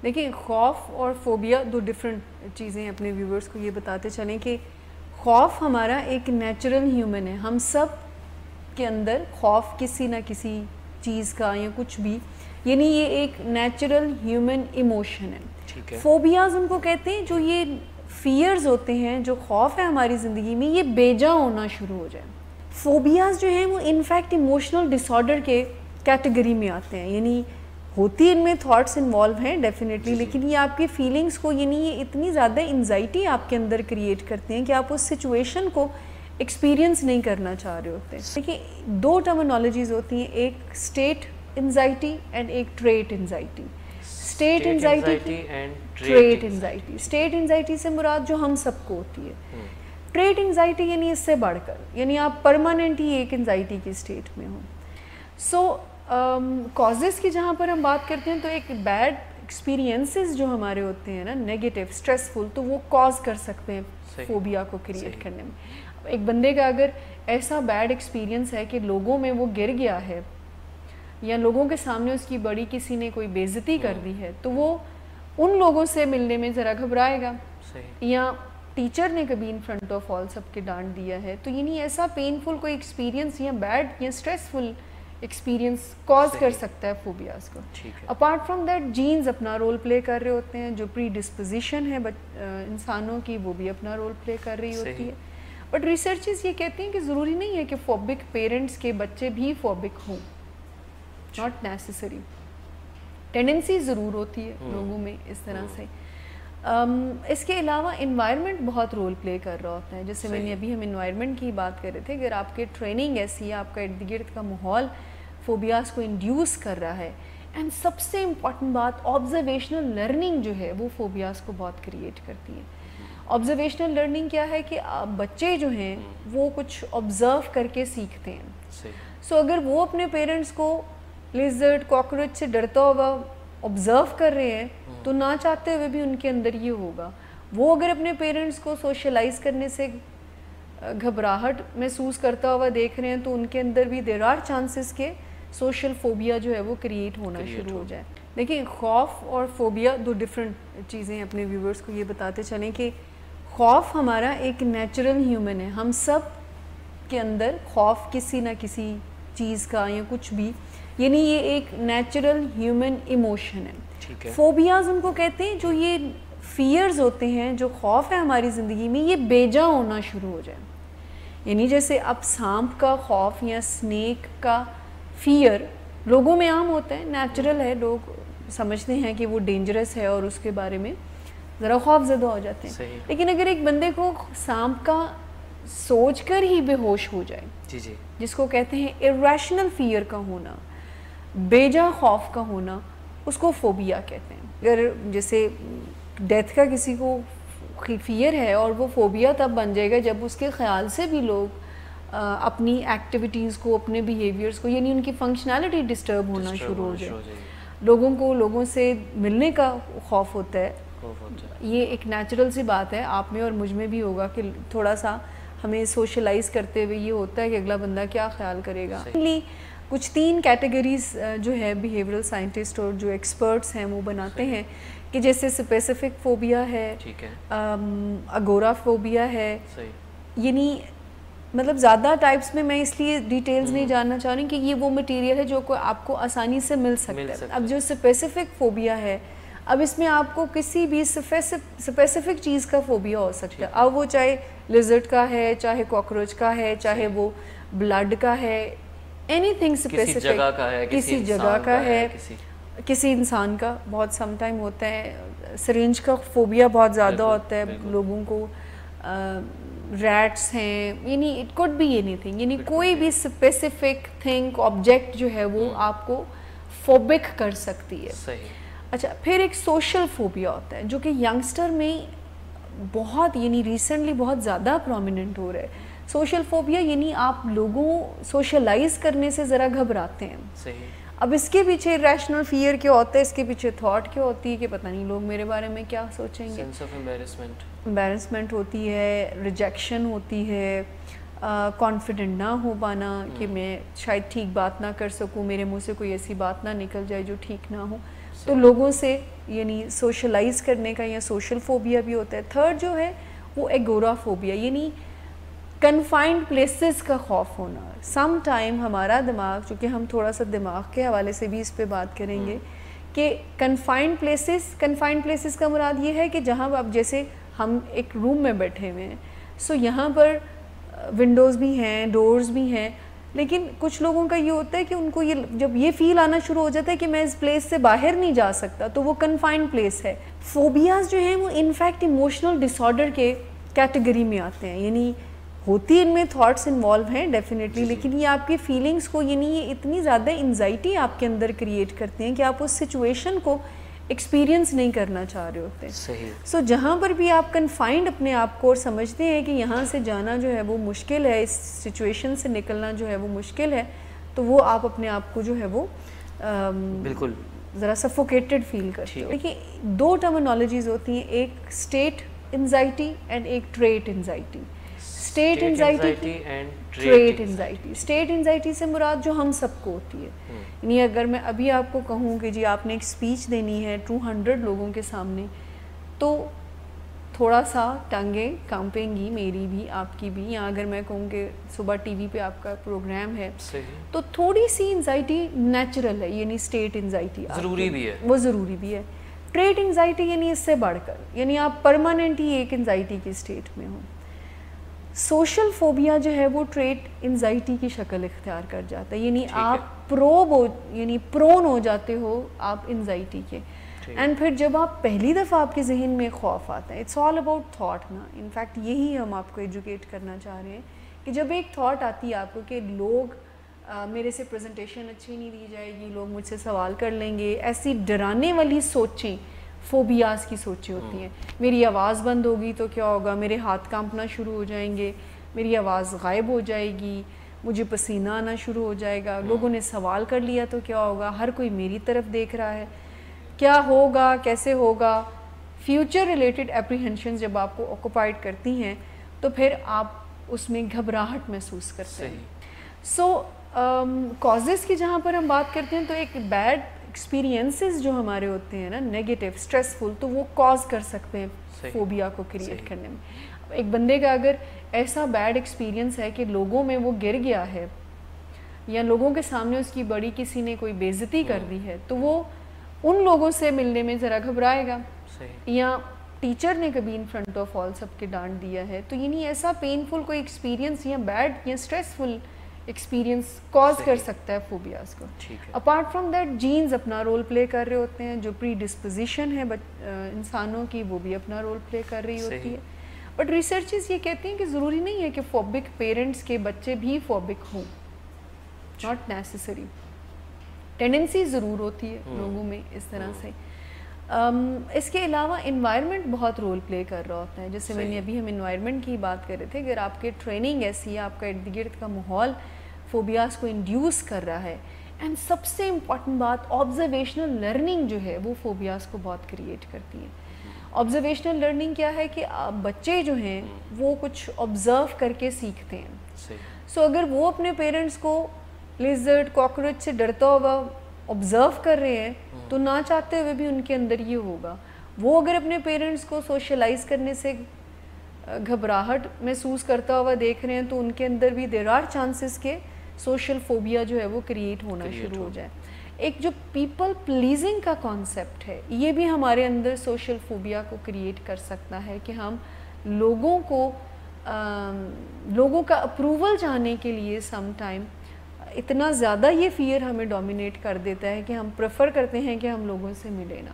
دیکھیں خوف اور فوبیا دو ڈفرینٹ چیزیں. اپنے ویورز کو یہ بتاتے چلیں کہ خوف ہمارا ایک نیچرل ہیومن ہے. ہم سب کے اندر خوف کسی نہ کسی چیز کا یا کچھ بھی, یعنی یہ ایک نیچرل ہیومن ایموشن ہے. فوبیاز ان کو کہتے ہیں جو یہ فیئرز ہوتے ہیں, جو خوف ہے ہماری زندگی میں, یہ بے جا ہونا شروع ہو جائے. فوبیاز جو ہیں وہ انفیکٹ ایموشنل ڈس آرڈر کے کیٹیگری میں آتے ہیں. یعنی ہوتی ان میں تھاٹس انوالو ہیں ڈیفینیٹلی, لیکن یہ آپ کی فیلنگس کو, یعنی یہ اتنی زیادہ انزائٹی آپ کے اندر کریٹ کرتے ہیں کہ آپ اس سچویشن کو ایکسپیرینس نہیں کرنا چاہ رہے ہوتے. دیکھیں دو ٹرمینالوجیز ہوتی ہیں, ایک اسٹیٹ انزائٹی اینڈ ایک trait anxiety. State anxiety and trait anxiety. State anxiety سے مراد جو ہم سب کو ہوتی ہے. ٹریٹ انزائٹی یعنی اس سے بڑھ کر, یعنی آپ پرماننٹ ہی ایک انزائٹی کی اسٹیٹ میں ہوں. سو کازز کی جہاں پر ہم بات کرتے ہیں تو ایک بیڈ ایکسپیرینسز جو ہمارے ہوتے ہیں نا, نیگیٹو اسٹریسفل, تو وہ کاز کر سکتے ہیں فوبیا کو کریٹ کرنے میں. ایک بندے کا اگر ایسا بیڈ ایکسپیرینس ہے کہ لوگوں میں وہ گر گیا ہے یا لوگوں کے سامنے اس کی بڑی کسی نے کوئی بے عزتی کر دی ہے, تو وہ ان لوگوں سے ملنے میں ذرا گھبرائے گا. یا ٹیچر نے کبھی ان فرنٹ آف آل سب کے ڈانٹ دیا ہے, تو یعنی ایسا پینفل کوئی ایکسپیرینس یا بیڈ یا اسٹریسفل ایکسپیرینس کاز کر سکتا ہے فوبیاز کو. اپارٹ فرام دیٹ جینز اپنا رول پلے کر رہے ہوتے ہیں, جو پری ڈسپوزیشن ہے انسانوں کی وہ بھی اپنا رول پلے کر رہی ہوتی ہے. بٹ ریسرچز یہ کہتے ہیں کہ ضروری نہیں ہے کہ فوبک پیرنٹس کے بچے بھی فوبک ہوں, ناٹ نیسیسری. ٹینڈنسی ضرور ہوتی ہے لوگوں میں اس طرح سے. اس کے علاوہ انوائرمنٹ بہت رول پلے کر رہا ہوتا ہے. جیسے میں نے ابھی ہم انوائرمنٹ کی بات کر رہے تھے, اگر آپ کے ٹریننگ ایسی ہے, آپ کا ارد گرد کا ماحول فوبیاز کو انڈیوس کر رہا ہے. اینڈ سب سے امپورٹنٹ بات, آبزرویشنل لرننگ جو ہے وہ فوبیاز کو بہت کریٹ کرتی ہے. آبزرویشنل لرننگ کیا ہے کہ بچے جو ہیں وہ کچھ آبزرو کر کے سیکھتے ہیں. سو اگر وہ اپنے پیرنٹس کو لیزرڈ کاکروچ سے ڈرتا ہوا آبزرو کر رہے ہیں, تو نہ چاہتے ہوئے بھی ان کے اندر یہ ہوگا. وہ اگر اپنے پیرنٹس کو سوشلائز کرنے سے گھبراہٹ محسوس کرتا ہوا دیکھ رہے ہیں, تو ان کے اندر بھی دیر آر چانسز کہ سوشل فوبیا جو ہے وہ کریٹ ہونا شروع ہو جائے. دیکھیں خوف اور فوبیا دو ڈفرینٹ چیزیں. اپنے ویورز کو یہ بتاتے چلیں کہ خوف ہمارا ایک نیچرل ہیومن ہے. ہم سب کے اندر خوف کسی نہ کسی چیز کا یا کچھ بھی, یعنی یہ ایک نیچرل ہیومن ایموشن ہے. فوبیاز ان کو کہتے ہیں جو یہ فیئرز ہوتے ہیں, جو خوف ہے ہماری زندگی میں, یہ بے جا ہونا شروع ہو جائے. یعنی جیسے اب سانپ کا خوف یا سنیک کا فیئر لوگوں میں عام ہوتا ہے, نیچرل ہے, لوگ سمجھتے ہیں کہ وہ ڈینجرس ہے اور اس کے بارے میں ذرا خوف زدہ ہو جاتے ہیں. لیکن اگر ایک بندے کو سانپ کا سوچ کر ہی بے ہوش ہو جائے, جس کو کہتے ہیں irrational فیئر کا ہونا, بے جا خوف کا ہونا, اس کو فوبیا کہتے ہیں. اگر جیسے ڈیتھ کا کسی کو فیئر ہے, اور وہ فوبیا تب بن جائے گا جب اس کے خیال سے بھی لوگ اپنی ایکٹیویٹیز کو, اپنے بیہیویئرس کو, یعنی ان کی فنکشنالٹی ڈسٹرب ہونا شروع ہو جائے. لوگوں کو لوگوں سے ملنے کا خوف ہوتا ہے. یہ ایک نیچرل سی بات ہے, آپ میں اور مجھ میں بھی ہوگا کہ تھوڑا سا ہمیں سوشلائز کرتے ہوئے یہ ہوتا ہے کہ اگلا بندہ کیا خیال کرے گا. کچھ 3 کیٹیگریز جو ہے بیہیورل سائنٹسٹ اور جو ایکسپرٹس ہیں وہ بناتے ہیں کہ جیسے اسپیسیفک فوبیا ہے, اگورا فوبیا ہے. یعنی مطلب زیادہ ٹائپس میں اس لیے ڈیٹیلز نہیں جاننا چاہ رہی کہ یہ وہ مٹیریل ہے جو آپ کو آسانی سے مل سکتا ہے. اب جو اسپیسیفک فوبیا ہے, اب اس میں آپ کو کسی بھی اسپیسیفک چیز کا فوبیا ہو سکتا ہے. اب وہ چاہے لیزرڈ کا ہے, چاہے کاکروچ کا ہے, چاہے وہ بلڈ کا ہے, اینی تھنگ اسپیسیفک, کسی جگہ کا ہے, کسی انسان کا. بہت سم ٹائم ہوتا ہے سرنج کا فوبیا بہت زیادہ ہوتا ہے لوگوں کو, ریٹس ہیں, یعنی اٹ کوڈ بی اینی تھنگ, یعنی کوئی بھی اسپیسیفک تھنگ, آبجیکٹ جو ہے وہ آپ کو فوبک کر سکتی ہے. اچھا, پھر ایک سوشل فوبیا ہوتا ہے جو کہ ینگسٹر میں بہت, یعنی ریسنٹلی بہت زیادہ پرومیننٹ ہو رہا ہے. سوشل فوبیا یعنی آپ لوگوں سوشلائز کرنے سے ذرا گھبراتے ہیں. اب اس کے پیچھے ریشنل فیئر کیا ہوتا ہے, اس کے پیچھے تھاٹ کیا ہوتی ہے کہ پتہ نہیں لوگ میرے بارے میں کیا سوچیں گے. سینس آف امبیرسمنٹ ہوتی ہے, ریجیکشن ہوتی ہے, کانفیڈنٹ نہ ہو پانا کہ میں شاید ٹھیک بات نہ کر سکوں, میرے منہ سے کوئی ایسی بات نہ نکل جائے جو ٹھیک نہ ہو. تو لوگوں سے یعنی سوشلائز کرنے کا یا سوشل فوبیا بھی ہوتا ہے. تھرڈ جو ہے وہ ایگورا فوبیا یعنی کنفائنڈ پلیسز کا خوف ہونا. سم ٹائم ہمارا دماغ, چونکہ ہم تھوڑا سا دماغ کے حوالے سے بھی اس پہ بات کریں گے کہ کنفائنڈ پلیسز کا مراد یہ ہے کہ جہاں اب جیسے ہم ایک روم میں بیٹھے ہوئے ہیں, سو یہاں پر ونڈوز بھی ہیں, ڈورز بھی ہیں, لیکن کچھ لوگوں کا یہ ہوتا ہے کہ ان کو یہ جب یہ فیل آنا شروع ہو جاتا ہے کہ میں اس پلیس سے باہر نہیں جا سکتا, تو وہ کنفائنڈ پلیس ہے. فوبیاز جو ہیں وہ انفیکٹ ایموشنل ڈس آرڈر کے کیٹیگری میں آتے ہیں, یعنی ہوتی ان میں تھاٹس انوالو ہیں ڈیفینیٹلی, لیکن یہ آپ کی فیلنگس کو یعنی یہ اتنی زیادہ انزائٹی آپ کے اندر کریٹ کرتے ہیں کہ آپ اس سچویشن کو ایکسپیرینس نہیں کرنا چاہ رہے ہوتے. سو جہاں پر بھی آپ کنفائنڈ اپنے آپ کو اور سمجھتے ہیں کہ یہاں سے جانا جو ہے وہ مشکل ہے, اس سچویشن سے نکلنا جو ہے وہ مشکل ہے, تو وہ آپ اپنے آپ کو جو ہے وہ بالکل ذرا سفوکیٹڈ فیل کرتے ہو. دیکھیے دو ٹرمینالوجیز ہوتی ہیں, ایک اسٹیٹ انزائٹی اینڈ ایک trait anxiety. State anxiety and trait anxiety. State anxiety سے مراد جو ہم سب کو ہوتی ہے, یعنی اگر میں ابھی آپ کو کہوں کہ جی آپ نے ایک اسپیچ دینی ہے 200 لوگوں کے سامنے, تو تھوڑا سا ٹانگیں کانپیں گی, میری بھی آپ کی بھی. یا اگر میں کہوں کہ صبح ٹی وی پہ آپ کا پروگرام ہے, تو تھوڑی سی انزائٹی نیچرل ہے, یعنی اسٹیٹ انزائٹی ضروری بھی ہے, وہ ضروری بھی ہے. ٹریٹ انزائٹی یعنی اس سے بڑھ کر, یعنی آپ پرماننٹ ہی ایک انزائٹی کی اسٹیٹ میں ہوں. سوشل فوبیا جو ہے وہ ٹریٹ انزائٹی کی شکل اختیار کر جاتا ہے, یعنی آپ پرون ہو جاتے ہو آپ انزائٹی کے. اینڈ پھر جب آپ پہلی دفعہ آپ کے ذہن میں خوف آتا ہے, اٹس آل اباؤٹ تھاٹ نا. انفیکٹ یہی ہم آپ کو ایجوکیٹ کرنا چاہ رہے ہیں کہ جب ایک تھاٹ آتی ہے آپ کو کہ لوگ میرے سے پریزنٹیشن اچھی نہیں دی جائے گی, لوگ مجھ سے سوال کر لیں گے, ایسی ڈرانے والی سوچیں فوبیاز کی سوچیں ہوتی ہیں. میری آواز بند ہوگی تو کیا ہوگا, میرے ہاتھ کانپنا شروع ہو جائیں گے, میری آواز غائب ہو جائے گی, مجھے پسینہ آنا شروع ہو جائے گا, لوگوں نے سوال کر لیا تو کیا ہوگا, ہر کوئی میری طرف دیکھ رہا ہے, کیا ہوگا, کیسے ہوگا. فیوچر ریلیٹڈ اپریہنشنز جب آپ کو آکوپائڈ کرتی ہیں تو پھر آپ اس میں گھبراہٹ محسوس کرتے ہیں. سو کازز کی جہاں پر ہم بات کرتے ہیں تو ایک بیڈ ایکسپیرینسز جو ہمارے ہوتے ہیں نا, نیگیٹو اسٹریسفل, تو وہ کاز کر سکتے ہیں فوبیا کو کریٹ کرنے میں. ایک بندے کا اگر ایسا بیڈ ایکسپیرینس ہے کہ لوگوں میں وہ گر گیا ہے یا لوگوں کے سامنے اس کی بڑی کسی نے کوئی بے عزتی کر دی ہے, تو وہ ان لوگوں سے ملنے میں ذرا گھبرائے گا. یا ٹیچر نے کبھی ان فرنٹ آف آل سب کے ڈانٹ دیا ہے, تو یعنی ایسا پینفل کوئی ایکسپیرینس یا بیڈ یا اسٹریسفل ایکسپیرینس کاز کر سکتا ہے فوبیاز کو. اپارٹ فرام دیٹ جینز اپنا رول پلے کر رہے ہوتے ہیں, جو پری ڈسپوزیشن ہے انسانوں کی وہ بھی اپنا رول پلے کر رہی ہوتی ہے. بٹ ریسرچز یہ کہتے ہیں کہ ضروری نہیں ہے کہ فوبک پیرنٹس کے بچے بھی فوبک ہوں, ناٹ نیسیسری. ٹینڈنسی ضرور ہوتی ہے لوگوں میں اس طرح سے. اس کے علاوہ انوائرمنٹ بہت رول پلے کر رہا ہوتا ہے. جیسے میں نے ابھی ہم انوائرمنٹ کی بات کر رہے تھے, اگر آپ کے ٹریننگ ایسی ہے, آپ کا ارد گرد کا ماحول فوبیاز کو انڈیوس کر رہا ہے. اینڈ سب سے امپورٹنٹ بات, آبزرویشنل لرننگ جو ہے وہ فوبیاز کو بہت کریٹ کرتی ہے. آبزرویشنل لرننگ کیا ہے کہ بچے جو ہیں وہ کچھ آبزرو کر کے سیکھتے ہیں. سو اگر وہ اپنے پیرنٹس کو لیزرڈ کاکروچ سے ڈرتا ہوا آبزرو کر رہے ہیں, تو نہ چاہتے ہوئے بھی ان کے اندر یہ ہوگا. وہ اگر اپنے پیرنٹس کو سوشلائز کرنے سے گھبراہٹ محسوس کرتا ہوا دیکھ رہے ہیں, تو ان کے اندر بھی دیر آر چانسز کہ سوشل فوبیا جو ہے وہ کریٹ ہونا شروع ہو جائے. ایک جو پیپل پلیزنگ کا کانسیپٹ ہے, یہ بھی ہمارے اندر سوشل فوبیا کو کریٹ کر سکتا ہے کہ ہم لوگوں کا اپروول چاہنے کے لیے سم ٹائم اتنا زیادہ یہ فیئر ہمیں ڈومینیٹ کر دیتا ہے کہ ہم پریفر کرتے ہیں کہ ہم لوگوں سے ملے نا.